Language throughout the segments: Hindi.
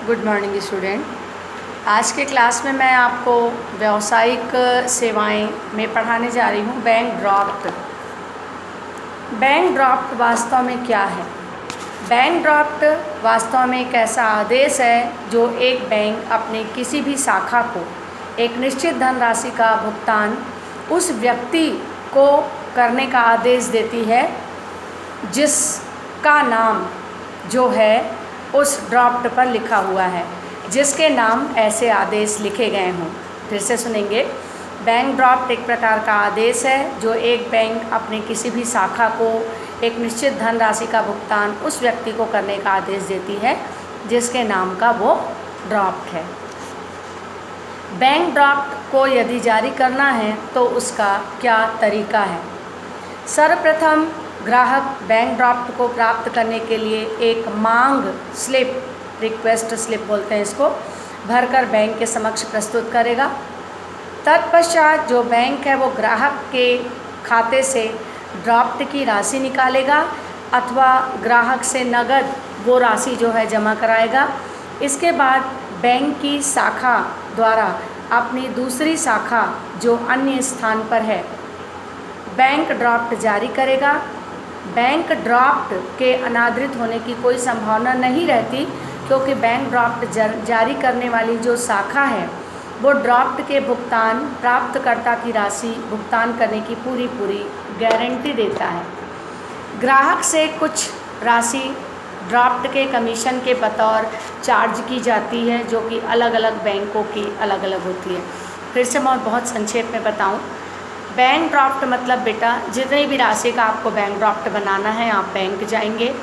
Good morning student. आज के क्लास में मैं आपको व्यावसायिक सेवाएं में पढ़ाने जा रही हूँ बैंक ड्राफ्ट। बैंक ड्राफ्ट वास्तव में क्या है? बैंक ड्राफ्ट वास्तव में एक ऐसा आदेश है जो एक बैंक अपने किसी भी शाखा को एक निश्चित धनराशि का भुगतान उस व्यक्ति को करने का आदेश देती है जिसका नाम जो है उस ड्राफ्ट पर लिखा हुआ है, जिसके नाम ऐसे आदेश लिखे गए हों। फिर से सुनेंगे। बैंक ड्राफ्ट एक प्रकार का आदेश है जो एक बैंक अपने किसी भी शाखा को एक निश्चित धनराशि का भुगतान उस व्यक्ति को करने का आदेश देती है जिसके नाम का वो ड्राफ्ट है। बैंक ड्राफ्ट को यदि जारी करना है तो उसका क्या तरीका है? सर्वप्रथम ग्राहक बैंक ड्राफ्ट को प्राप्त करने के लिए एक मांग स्लिप, रिक्वेस्ट स्लिप बोलते हैं इसको, भरकर बैंक के समक्ष प्रस्तुत करेगा। तत्पश्चात जो बैंक है वो ग्राहक के खाते से ड्राफ्ट की राशि निकालेगा अथवा ग्राहक से नगद वो राशि जो है जमा कराएगा। इसके बाद बैंक की शाखा द्वारा अपनी दूसरी शाखा जो अन्य स्थान पर है बैंक ड्राफ्ट जारी करेगा। बैंक ड्राफ्ट के अनादृत होने की कोई संभावना नहीं रहती क्योंकि बैंक ड्राफ्ट जारी करने वाली जो शाखा है वो ड्राफ्ट के भुगतान प्राप्तकर्ता की राशि भुगतान करने की पूरी गारंटी देता है। ग्राहक से कुछ राशि ड्राफ्ट के कमीशन के बतौर चार्ज की जाती है जो कि अलग अलग बैंकों की अलग अलग होती है। फिर से मैं बहुत संक्षेप में बताऊं। बैंक ड्राफ्ट मतलब बेटा जितनी भी राशि का आपको बैंक ड्राफ्ट बनाना है, आप बैंक जाएंगे,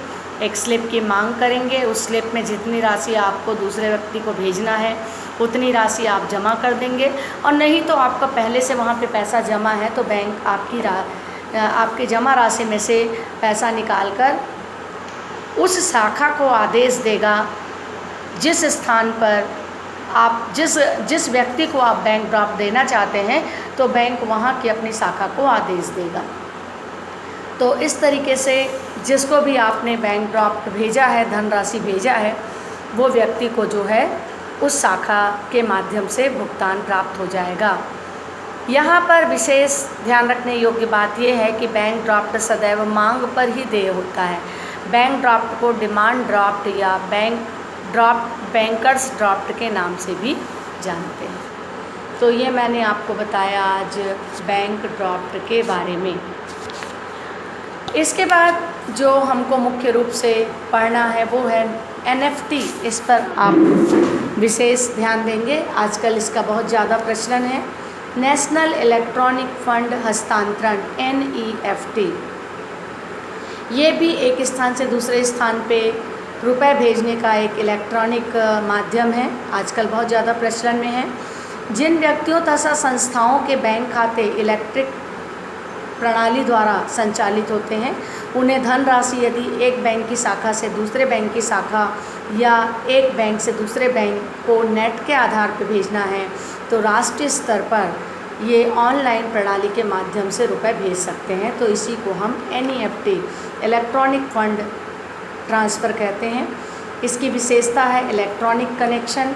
एक स्लिप की मांग करेंगे, उस स्लिप में जितनी राशि आपको दूसरे व्यक्ति को भेजना है उतनी राशि आप जमा कर देंगे, और नहीं तो आपका पहले से वहाँ पे पैसा जमा है तो बैंक आपकी जमा राशि में से पैसा निकाल कर उस शाखा को आदेश देगा जिस स्थान पर आप जिस व्यक्ति को आप बैंक ड्राफ्ट देना चाहते हैं, तो बैंक वहाँ की अपनी शाखा को आदेश देगा। तो इस तरीके से जिसको भी आपने बैंक ड्राफ्ट भेजा है, धनराशि भेजा है, वो व्यक्ति को जो है उस शाखा के माध्यम से भुगतान प्राप्त हो जाएगा। यहाँ पर विशेष ध्यान रखने योग्य बात यह है कि बैंक ड्राफ्ट सदैव मांग पर ही देय होता है। बैंक ड्राफ्ट को डिमांड ड्राफ्ट या बैंकर्स ड्राफ्ट के नाम से भी जानते हैं। तो ये मैंने आपको बताया आज बैंक ड्राफ्ट के बारे में। इसके बाद जो हमको मुख्य रूप से पढ़ना है वो है NFT। इस पर आप विशेष ध्यान देंगे, आजकल इसका बहुत ज़्यादा प्रचलन है। नेशनल इलेक्ट्रॉनिक फंड हस्तांतरण NEFT, ये भी एक स्थान से दूसरे स्थान पे रुपए भेजने का एक इलेक्ट्रॉनिक माध्यम है, आजकल बहुत ज़्यादा प्रचलन में है। जिन व्यक्तियों तथा संस्थाओं के बैंक खाते इलेक्ट्रिक प्रणाली द्वारा संचालित होते हैं उन्हें धनराशि यदि एक बैंक की शाखा से दूसरे बैंक की शाखा या एक बैंक से दूसरे बैंक को नेट के आधार पर भेजना है तो राष्ट्रीय स्तर पर ये ऑनलाइन प्रणाली के माध्यम से रुपए भेज सकते हैं। तो इसी को हम NEFT इलेक्ट्रॉनिक फंड ट्रांसफ़र कहते हैं। इसकी विशेषता है इलेक्ट्रॉनिक कनेक्शन।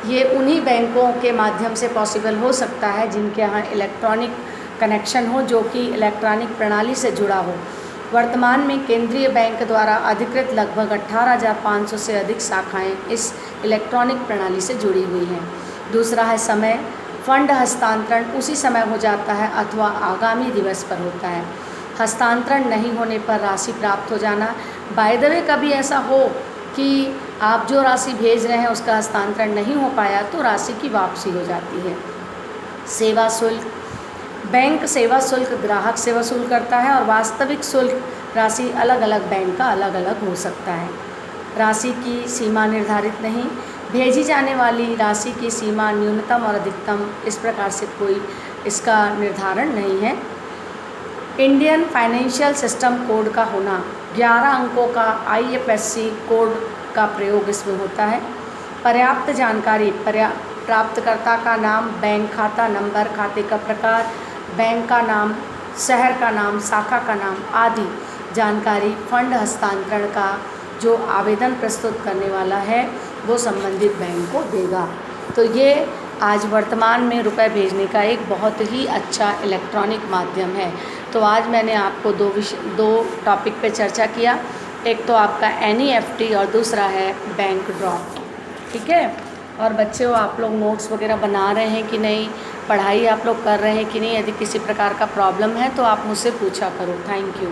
ये उन्हीं बैंकों के माध्यम से पॉसिबल हो सकता है जिनके यहाँ इलेक्ट्रॉनिक कनेक्शन हो, जो कि इलेक्ट्रॉनिक प्रणाली से जुड़ा हो। वर्तमान में केंद्रीय बैंक द्वारा अधिकृत लगभग 18,500 से अधिक शाखाएं इस इलेक्ट्रॉनिक प्रणाली से जुड़ी हुई हैं। दूसरा है समय। फंड हस्तांतरण उसी समय हो जाता है अथवा आगामी दिवस पर होता है। हस्तांतरण नहीं होने पर राशि प्राप्त हो जाना। बाय द वे कभी ऐसा हो कि आप जो राशि भेज रहे हैं उसका हस्तांतरण नहीं हो पाया तो राशि की वापसी हो जाती है। सेवा शुल्क। बैंक सेवा शुल्क ग्राहक से वसूल करता है और वास्तविक शुल्क राशि अलग अलग बैंक का अलग अलग हो सकता है। राशि की सीमा निर्धारित नहीं। भेजी जाने वाली राशि की सीमा न्यूनतम और अधिकतम इस प्रकार से कोई इसका निर्धारण नहीं है। इंडियन फाइनेंशियल सिस्टम कोड का होना, 11 अंकों का IFSC कोड का प्रयोग इसमें होता है। पर्याप्त जानकारी, प्राप्तकर्ता का नाम, बैंक खाता नंबर, खाते का प्रकार, बैंक का नाम, शहर का नाम, शाखा का नाम आदि जानकारी फंड हस्तांतरण का जो आवेदन प्रस्तुत करने वाला है वो संबंधित बैंक को देगा। तो ये आज वर्तमान में रुपए भेजने का एक बहुत ही अच्छा इलेक्ट्रॉनिक माध्यम है। तो आज मैंने आपको दो टॉपिक पे चर्चा किया। एक तो आपका NEFT और दूसरा है बैंक ड्राफ्ट। ठीक है। और बच्चों, आप लोग नोट्स वगैरह बना रहे हैं कि नहीं, पढ़ाई आप लोग कर रहे हैं कि नहीं? यदि किसी प्रकार का प्रॉब्लम है तो आप मुझसे पूछा करो। Thank you.